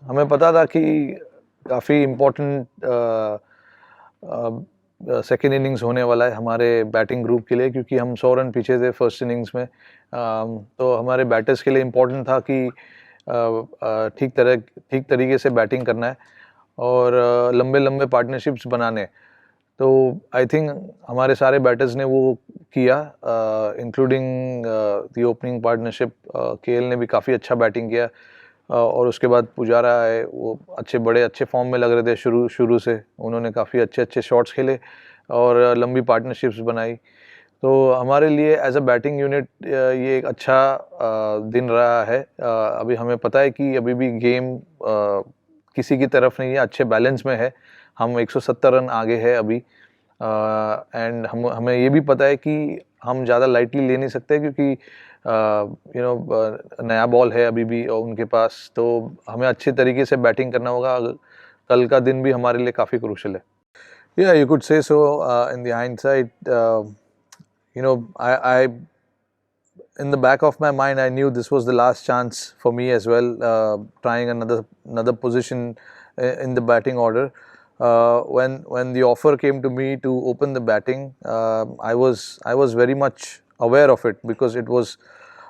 हमें पता था कि काफ़ी इम्पोर्टेंट सेकेंड इनिंग्स होने वाला है हमारे बैटिंग ग्रुप के लिए, क्योंकि हम 100 रन पीछे थे फर्स्ट इनिंग्स में। तो हमारे बैटर्स के लिए इम्पोर्टेंट था कि ठीक तरीके से बैटिंग करना है और लंबे लंबे पार्टनरशिप्स बनाने। तो आई थिंक हमारे सारे बैटर्स ने वो किया, including the opening partnership. KL ने भी काफ़ी अच्छा बैटिंग किया, और उसके बाद पुजारा है, वो अच्छे फॉर्म में लग रहे थे शुरू से। उन्होंने काफ़ी अच्छे शॉट्स खेले और लंबी पार्टनरशिप्स बनाई। तो हमारे लिए एज अ बैटिंग यूनिट ये एक अच्छा दिन रहा है। अभी हमें पता है कि अभी भी गेम किसी की तरफ नहीं है, अच्छे बैलेंस में है। हम 170 रन आगे है अभी, एंड हमें ये भी पता है कि हम ज़्यादा लाइटली ले नहीं सकते, क्योंकि नया बॉल है अभी भी उनके पास। तो हमें अच्छे तरीके से बैटिंग करना होगा। कल का दिन भी हमारे लिए काफ़ी क्रूशियल है। Yeah, you could say so. In the hindsight, I in the back of my mind, I knew this was the last chance for me as well, trying another position in the batting order. When the offer came to me to open the batting, I was very much aware of it, because it was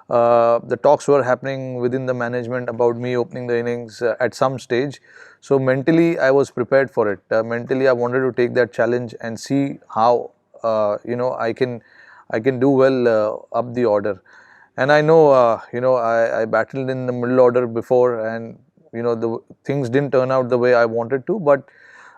the talks were happening within the management about me opening the innings at some stage. So mentally, I was prepared for it. Mentally, I wanted to take that challenge and see how I can do well up the order. And I know, I battled in the middle order before, and the things didn't turn out the way I wanted to. But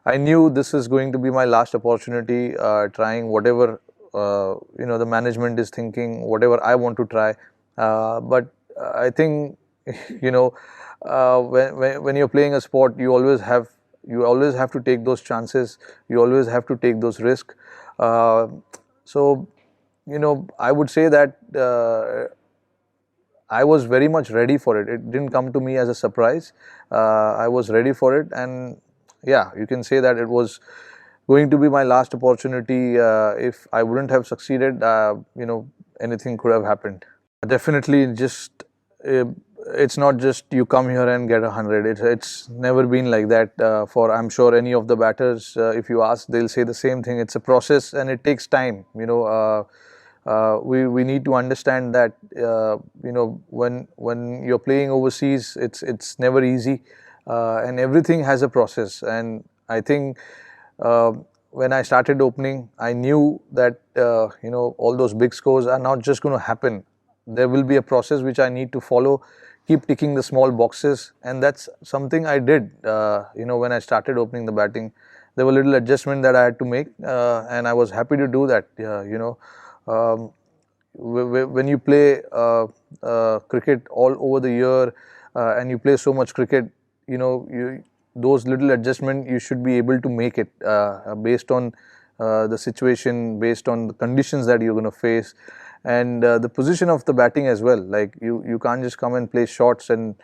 I knew this is going to be my last opportunity, trying whatever the management is thinking, whatever I want to try. But I think you know when you're playing a sport, you always have to take those chances. You always have to take those risks. So I would say that I was very much ready for it. It didn't come to me as a surprise. I was ready for it, and yeah, you can say that it was going to be my last opportunity. If I wouldn't have succeeded, anything could have happened. Definitely, it's not just you come here and get 100. It's never been like that. For I'm sure any of the batters, if you ask, they'll say the same thing. It's a process and it takes time. We need to understand that when you're playing overseas, it's never easy, and everything has a process. And I think when I started opening, I knew that all those big scores are not just going to happen. There will be a process which I need to follow, keep ticking the small boxes, and that's something I did. When I started opening the batting, there were little adjustments that I had to make, and I was happy to do that. Um, when you play cricket all over the year, and you play so much cricket, those little adjustments you should be able to make it based on the situation, based on the conditions that you're going to face, and the position of the batting as well. Like you can't just come and play shots, and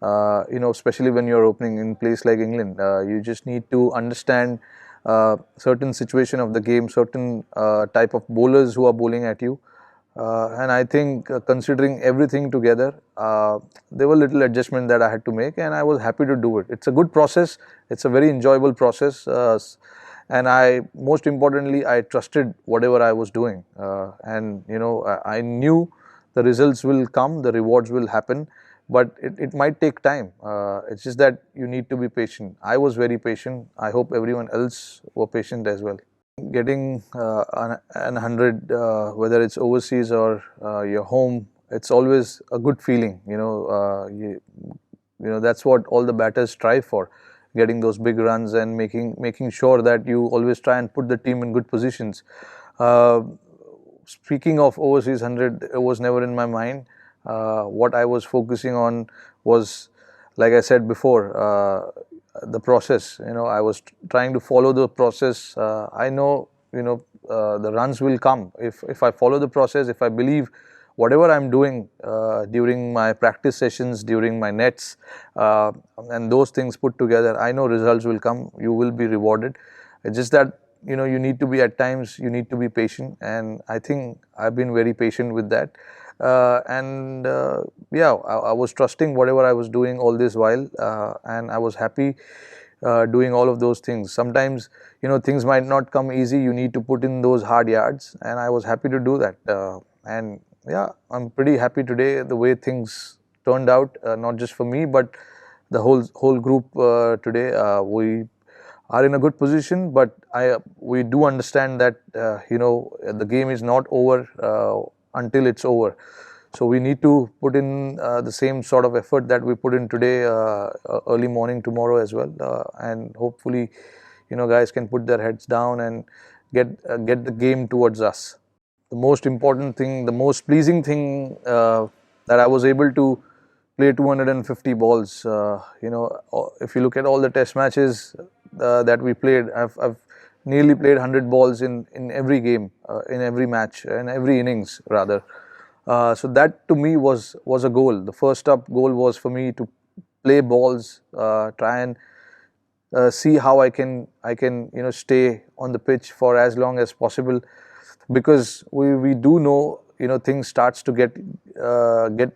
especially when you're opening in place like England, you just need to understand certain situation of the game, certain type of bowlers who are bowling at you. And I think considering everything together, there were little adjustments that I had to make, and I was happy to do it. It's a good process. It's a very enjoyable process, and most importantly, I trusted whatever I was doing, and I knew the results will come, the rewards will happen, but it might take time. It's just that you need to be patient. I was very patient. I hope everyone else were patient as well. Getting an 100, whether it's overseas or your home, it's always a good feeling. That's what all the batters strive for, getting those big runs and making sure that you always try and put the team in good positions. Speaking of overseas 100, it was never in my mind. What I was focusing on was, like I said before, the process. I was trying to follow the process. I know the runs will come if I follow the process, if I believe whatever I'm doing during my practice sessions, during my nets, and those things put together, I know results will come. You will be rewarded. It's just that you need to be, at times you need to be patient, and I think I've been very patient with that. And yeah, I was trusting whatever I was doing all this while, and I was happy doing all of those things. Sometimes things might not come easy. You need to put in those hard yards, and I was happy to do that. And yeah, I'm pretty happy today the way things turned out, not just for me but the whole group today. We are in a good position, but we do understand that the game is not over until it's over. So we need to put in the same sort of effort that we put in today, early morning tomorrow as well, and hopefully, guys can put their heads down and get the game towards us. The most important thing, the most pleasing thing, that I was able to play 250 balls. If you look at all the test matches that we played, I've nearly played 100 balls in every game, in every match, in every innings rather. So that to me was a goal. The first up goal was for me to play balls, try and see how I can stay on the pitch for as long as possible, because we do know things starts to get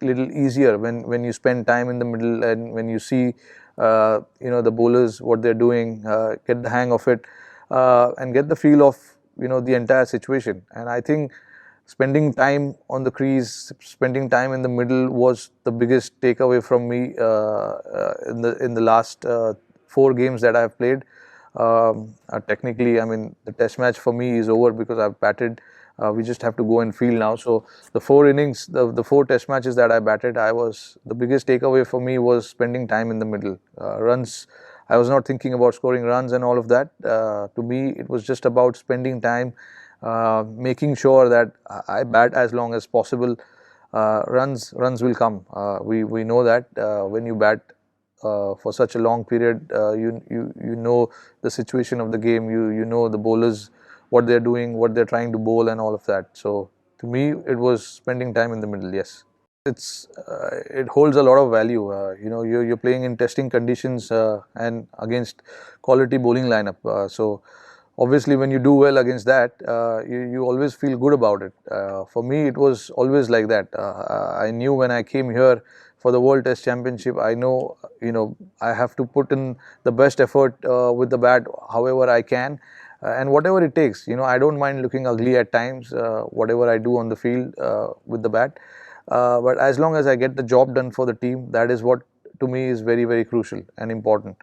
little easier when you spend time in the middle, and when you see the bowlers what they're doing, get the hang of it, and get the feel of the entire situation. And I think spending time on the crease, spending time in the middle was the biggest takeaway from me in the last 4 games that I've played. Technically, I mean, the test match for me is over because I've batted. We just have to go and field now. So the 4 innings, the 4 test matches that I batted, the biggest takeaway for me was spending time in the middle. Runs, I was not thinking about scoring runs and all of that. To me, it was just about spending time, making sure that I bat as long as possible. Runs will come. We know that when you bat for such a long period, you know the situation of the game. You know the bowlers, what they're doing, what they're trying to bowl, and all of that. So to me, it was spending time in the middle. Yes, it holds a lot of value. You're playing in testing conditions, and against quality bowling lineup. So obviously, when you do well against that, you always feel good about it. For me, it was always like that. I knew when I came here for the World Test Championship, I know I have to put in the best effort with the bat, however I can, and whatever it takes. I don't mind looking ugly at times, whatever I do on the field with the bat. But as long as I get the job done for the team, that is what to me is very, very crucial and important.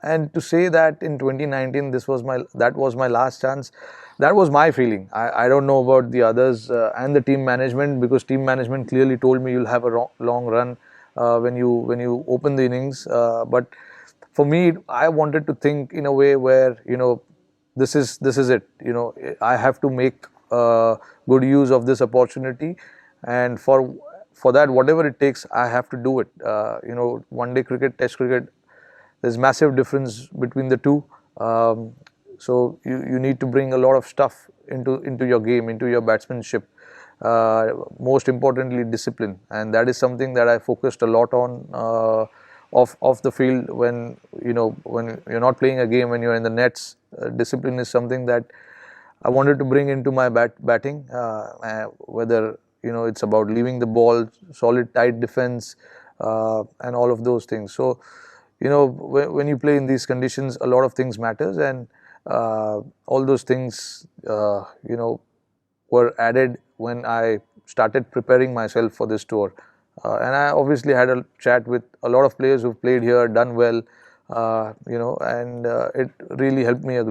And to say that in 2019 that was my last chance, that was my feeling. I don't know about the others and the team management, because team management clearly told me you'll have a long run when you open the innings. But for me, I wanted to think in a way where this is it. I have to make good use of this opportunity, and for that, whatever it takes, I have to do it. One day cricket, test cricket, there's massive difference between the two. So you need to bring a lot of stuff into your game, into your batsmanship. Most importantly, discipline, and that is something that I focused a lot on off the field. When you're not playing a game, when you're in the nets, discipline is something that I wanted to bring into my batting. Whether it's about leaving the ball, solid tight defense, and all of those things. So when you play in these conditions, a lot of things matters, and all those things were added when I started preparing myself for this tour. And I obviously had a chat with a lot of players who've played here, done well, and it really helped me a great